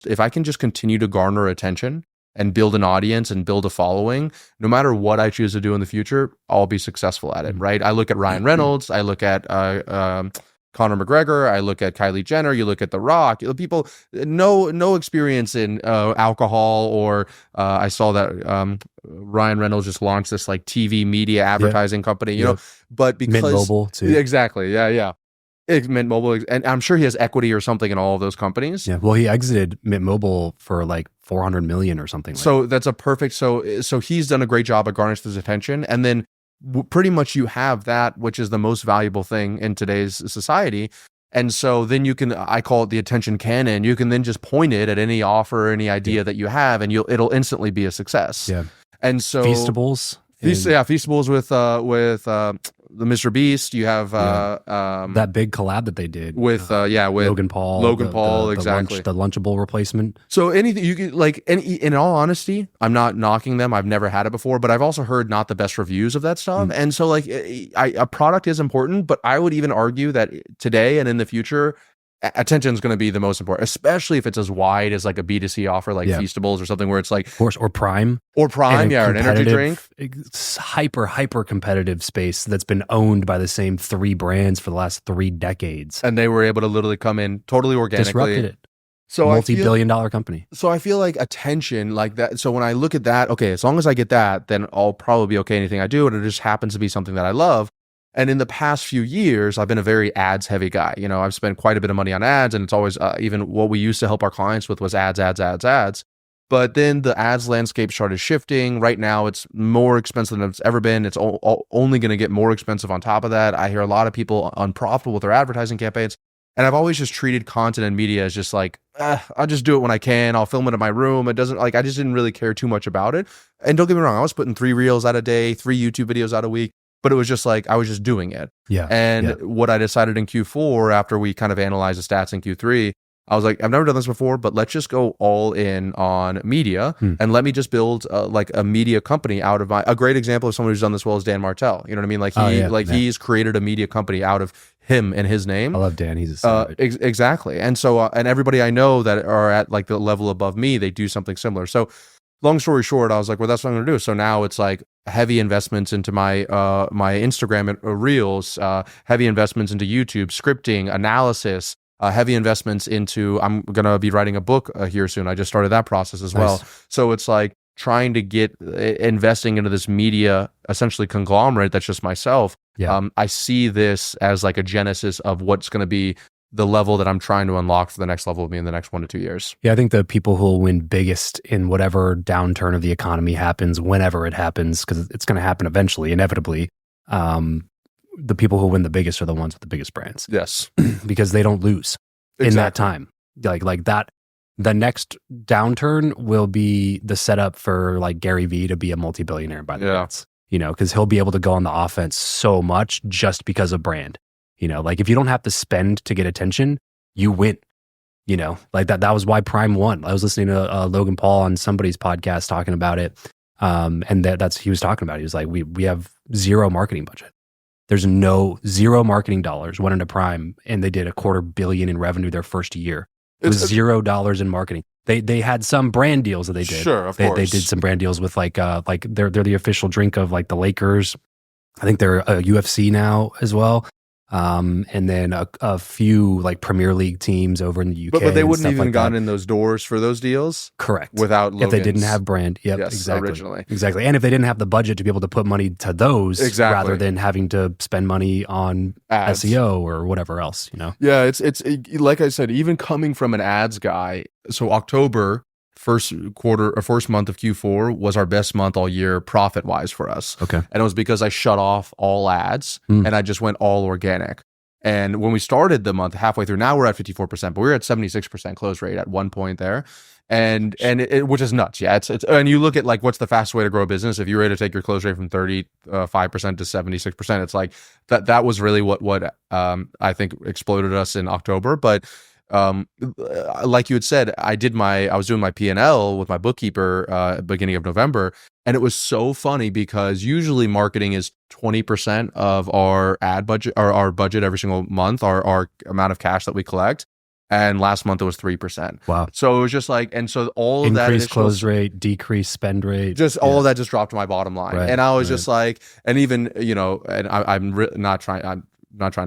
if I can just continue to garner attention and build an audience and build a following, no matter what I choose to do in the future, I'll be successful at it, right? I look at Ryan Reynolds, I look at Conor McGregor, I look at Kylie Jenner, you look at The Rock, people, no experience in alcohol, or I saw that Ryan Reynolds just launched this like TV media advertising company, you know, but because Mint Mobile too. Exactly. Yeah. Mint Mobile, and I'm sure he has equity or something in all of those companies. Yeah, well, he exited Mint Mobile for like 400 million or something. So that's a perfect. So he's done a great job at garnishing his attention, and then pretty much you have that, which is the most valuable thing in today's society. And so then you can, I call it the attention cannon. You can then just point it at any offer or any idea that you have, and it'll instantly be a success. Yeah. And so Feastables. Feastables with the MrBeast. You have that big collab that they did with Logan Paul. Exactly. The Lunchable replacement. So anything you could like, in all honesty, I'm not knocking them. I've never had it before, but I've also heard not the best reviews of that stuff. And so like, a product is important, but I would even argue that today and in the future, attention is going to be the most important, especially if it's as wide as like a B2C offer, like Feastables or something where it's like, of course, or Prime, an energy drink. It's hyper competitive space that's been owned by the same 3 brands for the last 3 decades, and they were able to literally come in totally organically, disrupted it. So multi-billion-dollar company. So I feel like attention like that. So when I look at that, okay, as long as I get that, then I'll probably be okay. Anything I do, and it just happens to be something that I love. And in the past few years, I've been a very ads heavy guy. You know, I've spent quite a bit of money on ads, and it's always even what we used to help our clients with was ads. But then the ads landscape started shifting. Right now, it's more expensive than it's ever been. It's only going to get more expensive on top of that. I hear a lot of people unprofitable with their advertising campaigns. And I've always just treated content and media as just like, I'll just do it when I can. I'll film it in my room. It doesn't like, I just didn't really care too much about it. And don't get me wrong, I was putting 3 reels out a day, 3 YouTube videos out a week. But it was just like, I was just doing it. What I decided in Q4, after we kind of analyzed the stats in Q3, I was like, I've never done this before, but let's just go all in on media and let me just build like a media company out of a great example of someone who's done this well is Dan Martell. You know what I mean? Like he's created a media company out of him and his name. I love Dan. He's a savage. Exactly. And so, and everybody I know that are at like the level above me, they do something similar. So long story short, I was like, well, that's what I'm going to do. So now it's like heavy investments into my my Instagram Reels, heavy investments into YouTube, scripting, analysis, heavy investments into, I'm going to be writing a book here soon. I just started that process as well. So it's like trying to get investing into this media, essentially conglomerate that's just myself. I see this as like a genesis of what's going to be the level that I'm trying to unlock for the next level of me in the next 1 to 2 years. Yeah, I think the people who will win biggest in whatever downturn of the economy happens, whenever it happens, because it's going to happen eventually, inevitably, the people who win the biggest are the ones with the biggest brands. Yes. Because they don't lose in that time. Like that, the next downturn will be the setup for like Gary Vee to be a multi-billionaire by the end. You know, because he'll be able to go on the offense so much just because of brand. You know, like if you don't have to spend to get attention, you win. You know, like that was why Prime won. I was listening to Logan Paul on somebody's podcast talking about it. And that's he was talking about it. He was like, we have 0 marketing budget. There's 0 marketing dollars went into Prime, and they did $250 million in revenue their first year. It was $0 in marketing. They had some brand deals that they did. Sure, of course. They did some brand deals with like they're the official drink of like the Lakers. I think they're a UFC now as well. And then a few like Premier League teams over in the UK. But they wouldn't even like gotten in those doors for those deals. Correct. Without Logan's. If they didn't have brand. Yep, yes, exactly. Originally. Exactly. And if they didn't have the budget to be able to put money to those rather than having to spend money on ads. SEO or whatever else, you know? Yeah, it's like I said, even coming from an ads guy, so October, first month of Q4 was our best month all year profit wise for us. Okay. And it was because I shut off all ads and I just went all organic. And when we started the month halfway through, now we're at 54%, but we were at 76% close rate at one point there. And it which is nuts. Yeah. It's and you look at like, what's the fastest way to grow a business? If you're ready to take your close rate from 35% to 76%, it's like that was really what I think exploded us in October. But like you had said, I was doing my P&L with my bookkeeper beginning of November, and it was so funny because usually marketing is 20% of our ad budget or our budget every single month, our amount of cash that we collect. And last month it was 3%. Wow. So it was just like, and so all of that increased close rate, decreased spend rate, just all of that just dropped to my bottom line. Right, and I was just like, and even, you know, and I'm not trying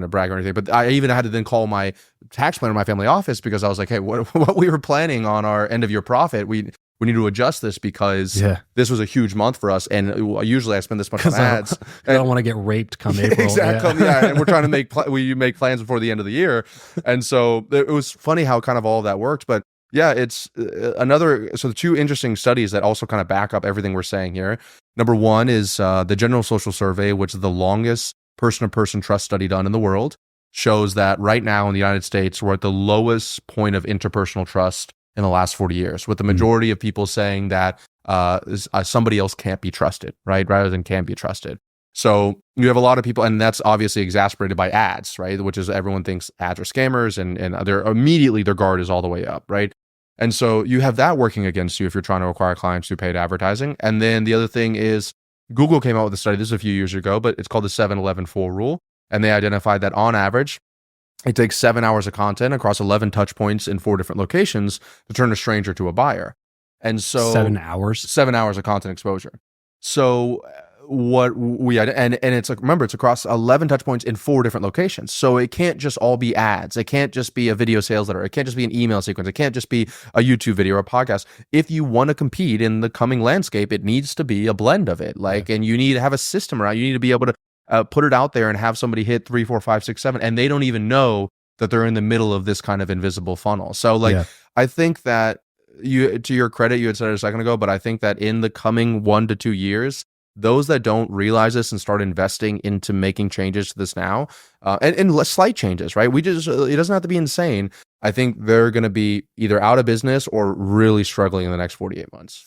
to brag or anything, but I even had to then call my tax planner in my family office because I was like, hey, what we were planning on our end of year profit, we need to adjust this because this was a huge month for us. And usually I spend this much on ads. I don't want to get raped come April. Exactly. Yeah. And we're trying to we make plans before the end of the year. And so it was funny how kind of all of that worked. But yeah, it's so the two interesting studies that also kind of back up everything we're saying here. Number one is the General Social Survey, which is the longest person-to-person trust study done in the world, shows that right now in the United States, we're at the lowest point of interpersonal trust in the last 40 years, with the majority of people saying that somebody else can't be trusted, right? Rather than can be trusted. So you have a lot of people, and that's obviously exacerbated by ads, right? Which is everyone thinks ads are scammers, and they're immediately their guard is all the way up, right? And so you have that working against you if you're trying to acquire clients through paid advertising. And then the other thing is Google came out with a study, this is a few years ago, but it's called the 7-11-4 rule. And they identified that on average, it takes 7 hours of content across 11 touch points in 4 different locations to turn a stranger to a buyer. And so 7 hours? 7 hours of content exposure. So what we and it's like, remember, it's across 11 touch points in 4 different locations. So it can't just all be ads. It can't just be a video sales letter. It can't just be an email sequence. It can't just be a YouTube video or a podcast. If you want to compete in the coming landscape, it needs to be a blend of it. And you need to have a system around. You need to be able to put it out there and have somebody hit 3, 4, 5, 6, 7, and they don't even know that they're in the middle of this kind of invisible funnel. So I think that to your credit, you had said it a second ago, but I think that in the coming 1 to 2 years, those that don't realize this and start investing into making changes to this now, and slight changes, right? It doesn't have to be insane. I think they're going to be either out of business or really struggling in the next 48 months.